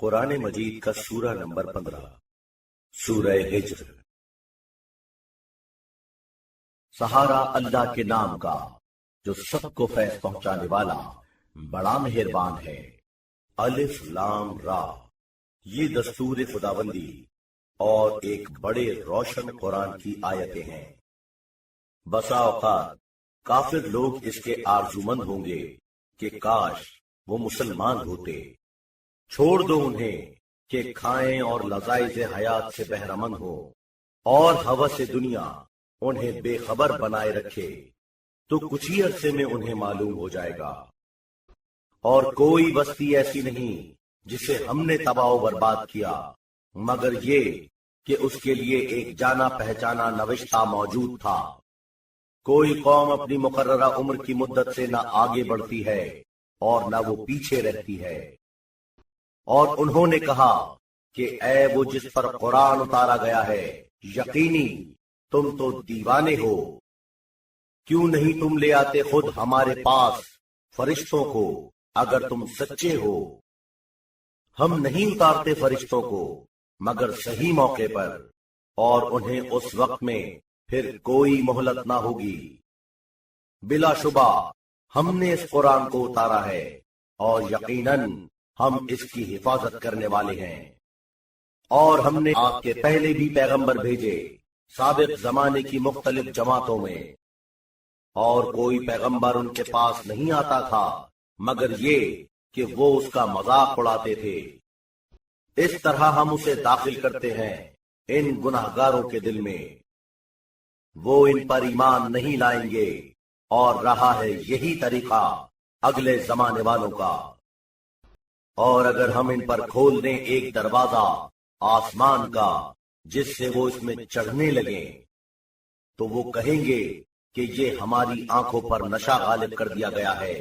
قرآن مجید کا سورہ نمبر 15 سورہ ہجر۔ سہارا اللہ کے نام کا جو سب کو فیض پہنچانے والا بڑا مہربان ہے۔ الف لام را، یہ دستور خداوندی اور ایک بڑے روشن قرآن کی آیتیں ہیں۔ بسا اوقات کافر لوگ اس کے آرزومند ہوں گے کہ کاش وہ مسلمان ہوتے۔ چھوڑ دو انہیں کہ کھائیں اور لذائذ حیات سے بہرمند ہو، اور ہوس دنیا انہیں بے خبر بنائے رکھے تو کچھ ہی عرصے میں انہیں معلوم ہو جائے گا۔ اور کوئی بستی ایسی نہیں جسے ہم نے تباہ و برباد کیا مگر یہ کہ اس کے لیے ایک جانا پہچانا نوشتہ موجود تھا۔ کوئی قوم اپنی مقررہ عمر کی مدت سے نہ آگے بڑھتی ہے اور نہ وہ پیچھے رہتی ہے۔ اور انہوں نے کہا کہ اے وہ جس پر قرآن اتارا گیا ہے، یقینی تم تو دیوانے ہو۔ کیوں نہیں تم لے آتے خود ہمارے پاس فرشتوں کو اگر تم سچے ہو؟ ہم نہیں اتارتے فرشتوں کو مگر صحیح موقع پر، اور انہیں اس وقت میں پھر کوئی مہلت نہ ہوگی۔ بلا شبہ ہم نے اس قرآن کو اتارا ہے اور یقیناً ہم اس کی حفاظت کرنے والے ہیں۔ اور ہم نے آپ کے پہلے بھی پیغمبر بھیجے سابق زمانے کی مختلف جماعتوں میں، اور کوئی پیغمبر ان کے پاس نہیں آتا تھا مگر یہ کہ وہ اس کا مذاق اڑاتے تھے۔ اس طرح ہم اسے داخل کرتے ہیں ان گناہگاروں کے دل میں۔ وہ ان پر ایمان نہیں لائیں گے، اور رہا ہے یہی طریقہ اگلے زمانے والوں کا۔ اور اگر ہم ان پر کھول دیں ایک دروازہ آسمان کا جس سے وہ اس میں چڑھنے لگیں، تو وہ کہیں گے کہ یہ ہماری آنکھوں پر نشہ غالب کر دیا گیا ہے،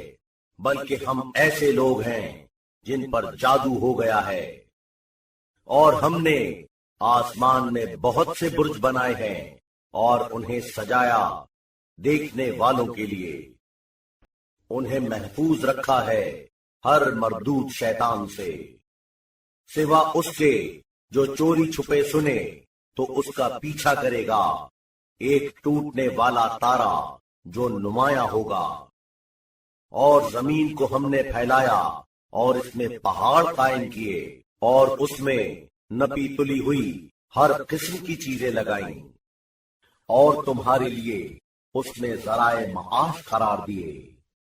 بلکہ ہم ایسے لوگ ہیں جن پر جادو ہو گیا ہے۔ اور ہم نے آسمان میں بہت سے برج بنائے ہیں اور انہیں سجایا دیکھنے والوں کے لیے۔ انہیں محفوظ رکھا ہے ہر مردود شیطان سے، سوا اس کے جو چوری چھپے سنے تو اس کا پیچھا کرے گا ایک ٹوٹنے والا تارا جو نمایاں ہوگا۔ اور زمین کو ہم نے پھیلایا اور اس میں پہاڑ قائم کیے، اور اس میں نپی تلی ہوئی ہر قسم کی چیزیں لگائیں، اور تمہارے لیے اس نے ذرائع معاش قرار دیے،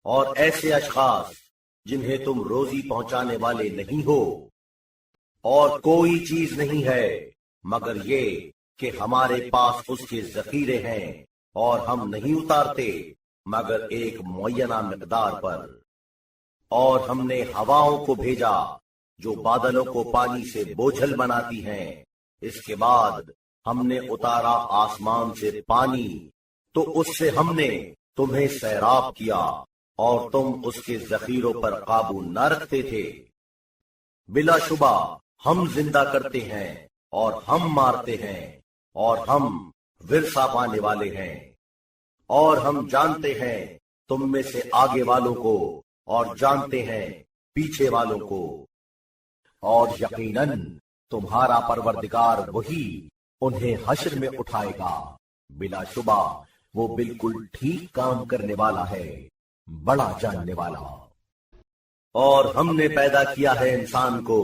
اور ایسے اشخاص جنہیں تم روزی پہنچانے والے نہیں ہو۔ اور کوئی چیز نہیں ہے مگر یہ کہ ہمارے پاس اس کے ذخیرے ہیں، اور ہم نہیں اتارتے مگر ایک معینہ مقدار پر۔ اور ہم نے ہواؤں کو بھیجا جو بادلوں کو پانی سے بوجھل بناتی ہیں۔ اس کے بعد ہم نے اتارا آسمان سے پانی، تو اس سے ہم نے تمہیں سیراب کیا، اور تم اس کے ذخیروں پر قابو نہ رکھتے تھے۔ بلا شبہ ہم زندہ کرتے ہیں اور ہم مارتے ہیں، اور ہم ورثہ پانے والے ہیں۔ اور ہم جانتے ہیں تم میں سے آگے والوں کو، اور جانتے ہیں پیچھے والوں کو۔ اور یقیناً تمہارا پروردگار وہی انہیں حشر میں اٹھائے گا۔ بلا شبہ وہ بالکل ٹھیک کام کرنے والا ہے، بڑا جاننے والا۔ اور ہم نے پیدا کیا ہے انسان کو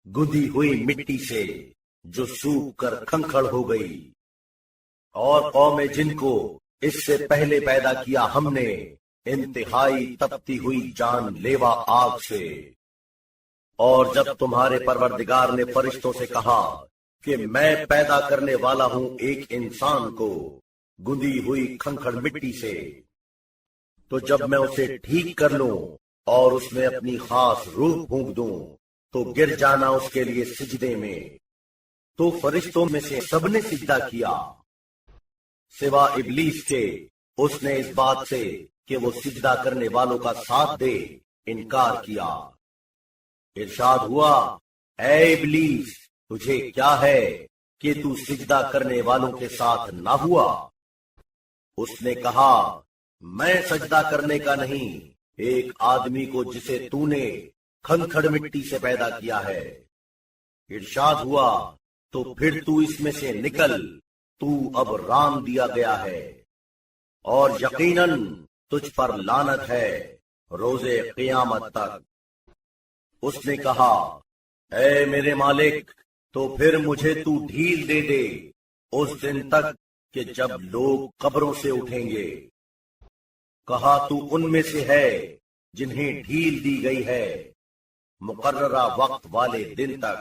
گندی ہوئی مٹی سے جو سوکھ کر کھنکھڑ ہو گئی، اور قوم جن کو اس سے پہلے پیدا کیا ہم نے انتہائی تپتی ہوئی جان لیوا آگ سے۔ اور جب تمہارے پروردگار نے فرشتوں سے کہا کہ میں پیدا کرنے والا ہوں ایک انسان کو گندی ہوئی کھنکھڑ مٹی سے، تو جب میں اسے ٹھیک کر لوں اور اس میں اپنی خاص روح پھونک دوں تو گر جانا اس کے لیے سجدے میں۔ تو فرشتوں میں سے سب نے سجدہ کیا سوا ابلیس کے۔ اس نے اس بات سے کہ وہ سجدہ کرنے والوں کا ساتھ دے انکار کیا۔ ارشاد ہوا، اے ابلیس تجھے کیا ہے کہ تو سجدہ کرنے والوں کے ساتھ نہ ہوا؟ اس نے کہا، میں سجدہ کرنے کا نہیں ایک آدمی کو جسے تو نے کھنکھڑ مٹی سے پیدا کیا ہے۔ ارشاد ہوا تو پھر تو اس میں سے نکل، تو اب رام دیا گیا ہے، اور یقیناً تجھ پر لعنت ہے روز قیامت تک۔ اس نے کہا اے میرے مالک، تو پھر مجھے تو ڈھیل دے دے اس دن تک کہ جب لوگ قبروں سے اٹھیں گے۔ کہا تو ان میں سے ہے جنہیں ڈھیل دی گئی ہے مقررہ وقت والے دن تک۔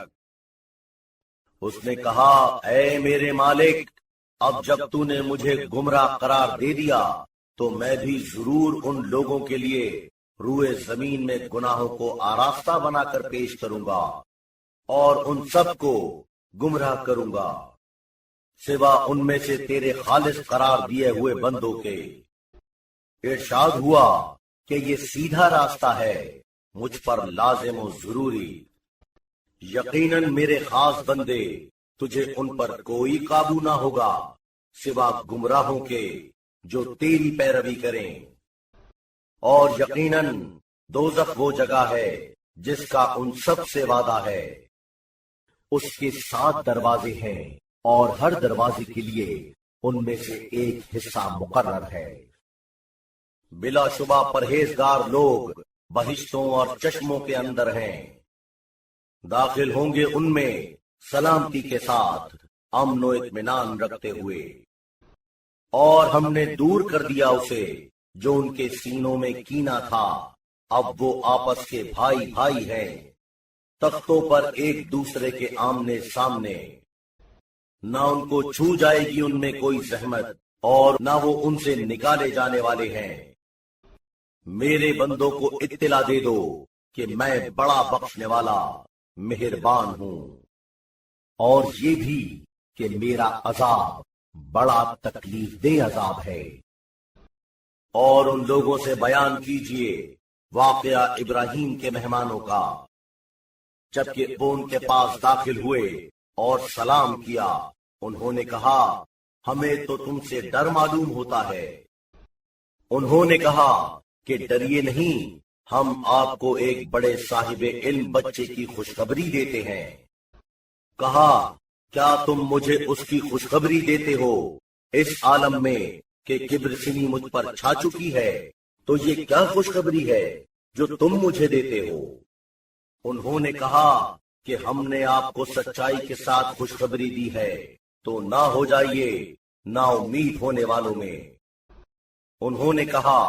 اس نے کہا اے میرے مالک، اب جب تو نے مجھے گمراہ قرار دے دیا تو میں بھی ضرور ان لوگوں کے لیے روئے زمین میں گناہوں کو آراستہ بنا کر پیش کروں گا اور ان سب کو گمراہ کروں گا سوا ان میں سے تیرے خالص قرار دیے ہوئے بندوں کے۔ ارشاد ہوا کہ یہ سیدھا راستہ ہے مجھ پر لازم و ضروری، یقیناً میرے خاص بندے تجھے ان پر کوئی قابو نہ ہوگا سوا گمراہوں کے جو تیری پیروی کریں۔ اور یقیناً دوزخ وہ جگہ ہے جس کا ان سب سے وعدہ ہے، اس کے 7 دروازے ہیں اور ہر دروازے کے لیے ان میں سے ایک حصہ مقرر ہے۔ بلا شبہ پرہیزگار لوگ بہشتوں اور چشموں کے اندر ہیں، داخل ہوں گے ان میں سلامتی کے ساتھ، امن و اطمینان رکھتے ہوئے۔ اور ہم نے دور کر دیا اسے جو ان کے سینوں میں کینہ تھا، اب وہ آپس کے بھائی بھائی ہیں، تختوں پر ایک دوسرے کے آمنے سامنے، نہ ان کو چھو جائے گی ان میں کوئی زحمت اور نہ وہ ان سے نکالے جانے والے ہیں۔ میرے بندوں کو اطلاع دے دو کہ میں بڑا بخشنے والا مہربان ہوں، اور یہ بھی کہ میرا عذاب بڑا تکلیف دہ عذاب ہے۔ اور ان لوگوں سے بیان کیجئے واقعہ ابراہیم کے مہمانوں کا، جبکہ وہ ان کے پاس داخل ہوئے اور سلام کیا، انہوں نے کہا ہمیں تو تم سے ڈر معلوم ہوتا ہے۔ انہوں نے کہا کہ ڈریے نہیں، ہم آپ کو ایک بڑے صاحب علم بچے کی خوشخبری دیتے ہیں۔ کہا کیا تم مجھے اس کی خوشخبری دیتے ہو اس عالم میں کہ کبر سنی مجھ پر چھا چکی ہے؟ تو یہ کیا خوشخبری ہے جو تم مجھے دیتے ہو؟ انہوں نے کہا کہ ہم نے آپ کو سچائی کے ساتھ خوشخبری دی ہے، تو نہ ہو جائیے نا امید ہونے والوں میں۔ انہوں نے کہا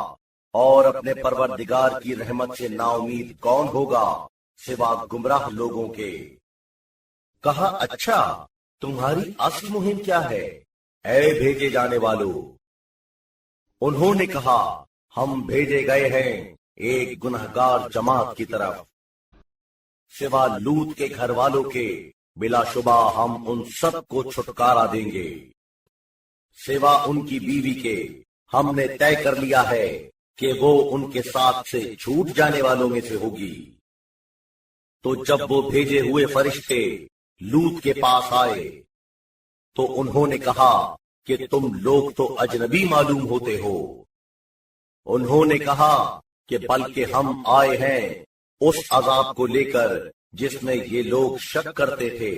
اور اپنے پروردگار کی رحمت سے نا امید کون ہوگا سوا گمراہ لوگوں کے۔ کہا اچھا تمہاری اصل مہم کیا ہے اے بھیجے جانے والوں؟ انہوں نے کہا ہم بھیجے گئے ہیں ایک گنہگار جماعت کی طرف، سوا لوط کے گھر والوں کے بلا شبہ ہم ان سب کو چھٹکارا دیں گے، سوا ان کی بیوی کے ہم نے طے کر لیا ہے کہ وہ ان کے ساتھ سے چھوٹ جانے والوں میں سے ہوگی۔ تو جب وہ بھیجے ہوئے فرشتے لوط کے پاس آئے تو انہوں نے کہا کہ تم لوگ تو اجنبی معلوم ہوتے ہو۔ انہوں نے کہا کہ بلکہ ہم آئے ہیں اس عذاب کو لے کر جس میں یہ لوگ شک کرتے تھے،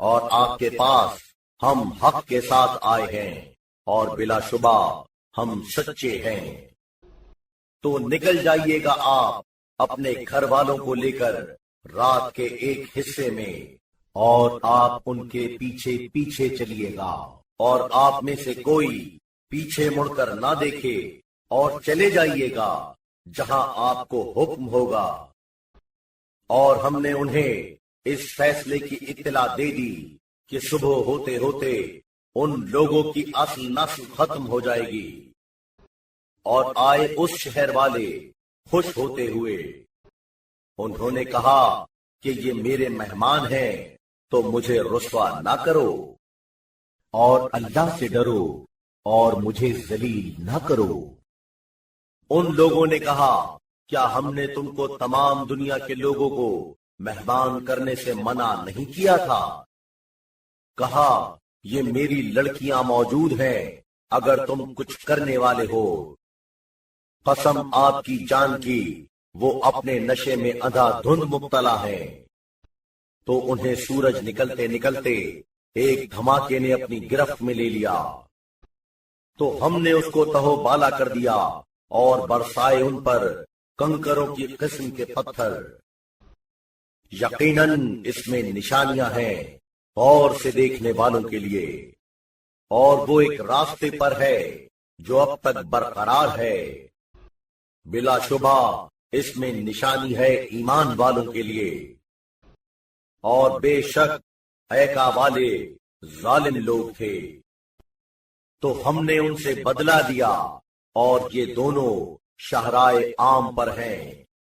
اور آپ کے پاس ہم حق کے ساتھ آئے ہیں اور بلا شبہ ہم سچے ہیں۔ تو نکل جائیے گا آپ اپنے گھر والوں کو لے کر رات کے ایک حصے میں، اور آپ ان کے پیچھے پیچھے چلیے گا، اور آپ میں سے کوئی پیچھے مڑ کر نہ دیکھے، اور چلے جائیے گا جہاں آپ کو حکم ہوگا۔ اور ہم نے انہیں اس فیصلے کی اطلاع دے دی کہ صبح ہوتے ہوتے ان لوگوں کی اصل نسل ختم ہو جائے گی، اور آئے اس شہر والے خوش ہوتے ہوئے۔ انہوں نے کہا کہ یہ میرے مہمان ہیں تو مجھے رسوا نہ کرو، اور اللہ سے ڈرو اور مجھے ذلیل نہ کرو۔ ان لوگوں نے کہا کیا ہم نے تم کو تمام دنیا کے لوگوں کو مہمان کرنے سے منع نہیں کیا تھا؟ کہا یہ میری لڑکیاں موجود ہیں اگر تم کچھ کرنے والے ہو۔ قسم آپ کی جان کی وہ اپنے نشے میں اندھا دھند مبتلا ہیں۔ تو انہیں سورج نکلتے نکلتے ایک دھماکے نے اپنی گرفت میں لے لیا، تو ہم نے اس کو تہو بالا کر دیا اور برسائے ان پر کنکروں کی قسم کے پتھر۔ یقیناً اس میں نشانیاں ہیں غور سے دیکھنے والوں کے لیے، اور وہ ایک راستے پر ہے جو اب تک برقرار ہے۔ بلا شبہ اس میں نشانی ہے ایمان والوں کے لیے، اور بے شک ایکا والے ظالم لوگ تھے، تو ہم نے ان سے بدلہ دیا، اور یہ دونوں شہرائے عام پر ہیں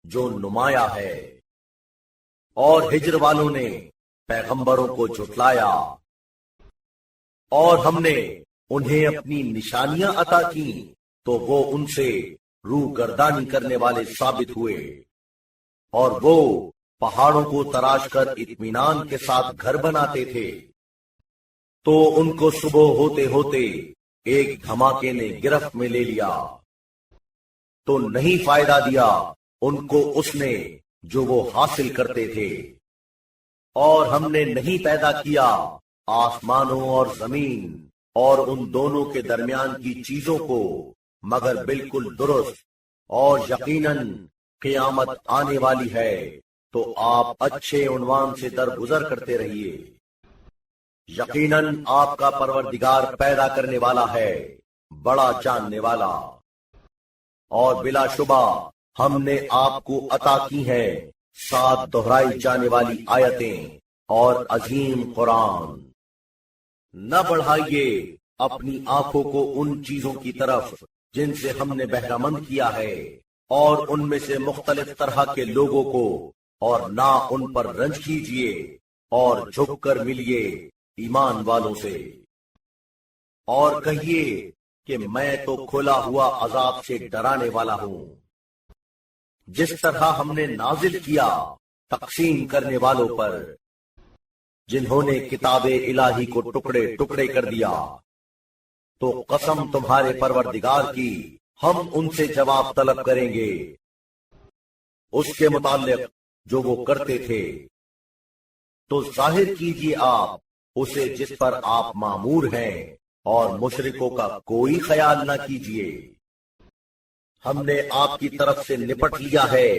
جو نمایاں ہے۔ اور ہجر والوں نے پیغمبروں کو جھٹلایا، اور ہم نے انہیں اپنی نشانیاں عطا کی تو وہ ان سے روح گردانی کرنے والے ثابت ہوئے، اور وہ پہاڑوں کو تراش کر اطمینان کے ساتھ گھر بناتے تھے، تو ان کو صبح ہوتے ہوتے ایک دھماکے نے گرفت میں لے لیا، تو نہیں فائدہ دیا ان کو اس نے جو وہ حاصل کرتے تھے۔ اور ہم نے نہیں پیدا کیا آسمانوں اور زمین اور ان دونوں کے درمیان کی چیزوں کو مگر بالکل درست، اور یقیناً قیامت آنے والی ہے، تو آپ اچھے عنوان سے درگزر کرتے رہیے۔ یقیناً آپ کا پروردگار پیدا کرنے والا ہے، بڑا جاننے والا، اور بلا شبہ ہم نے آپ کو عطا کی ہیں 7 دہرائی جانے والی آیتیں اور عظیم قرآن۔ نہ بڑھائیے اپنی آنکھوں کو ان چیزوں کی طرف جن سے ہم نے بہرہ مند کیا ہے، اور ان میں سے مختلف طرح کے لوگوں کو، اور نہ ان پر رنج کیجیے، اور جھک کر ملیے ایمان والوں سے، اور کہیے کہ میں تو کھلا ہوا عذاب سے ڈرانے والا ہوں۔ جس طرح ہم نے نازل کیا تقسیم کرنے والوں پر، جنہوں نے کتاب الہی کو ٹکڑے ٹکڑے کر دیا، تو قسم تمہارے پروردگار کی ہم ان سے جواب طلب کریں گے اس کے متعلق جو وہ کرتے تھے، تو ظاہر کیجیے آپ اسے جس پر آپ مامور ہیں، اور مشرکوں کا کوئی خیال نہ کیجیے۔ ہم نے آپ کی طرف سے نپٹ لیا ہے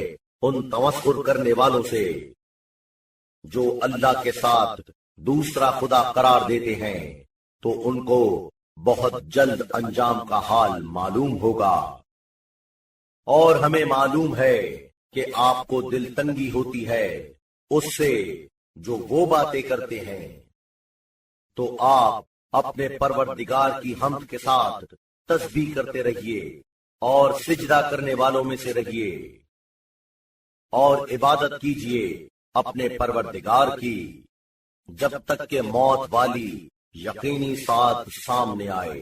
ان تمسخر کرنے والوں سے جو اللہ کے ساتھ دوسرا خدا قرار دیتے ہیں، تو ان کو بہت جلد انجام کا حال معلوم ہوگا۔ اور ہمیں معلوم ہے کہ آپ کو دل تنگی ہوتی ہے اس سے جو وہ باتیں کرتے ہیں، تو آپ اپنے پروردگار کی حمد کے ساتھ تسبیح کرتے رہیے اور سجدہ کرنے والوں میں سے رہیے، اور عبادت کیجیے اپنے پروردگار کی جب تک کہ موت والی یقینی ساتھ سامنے آئے۔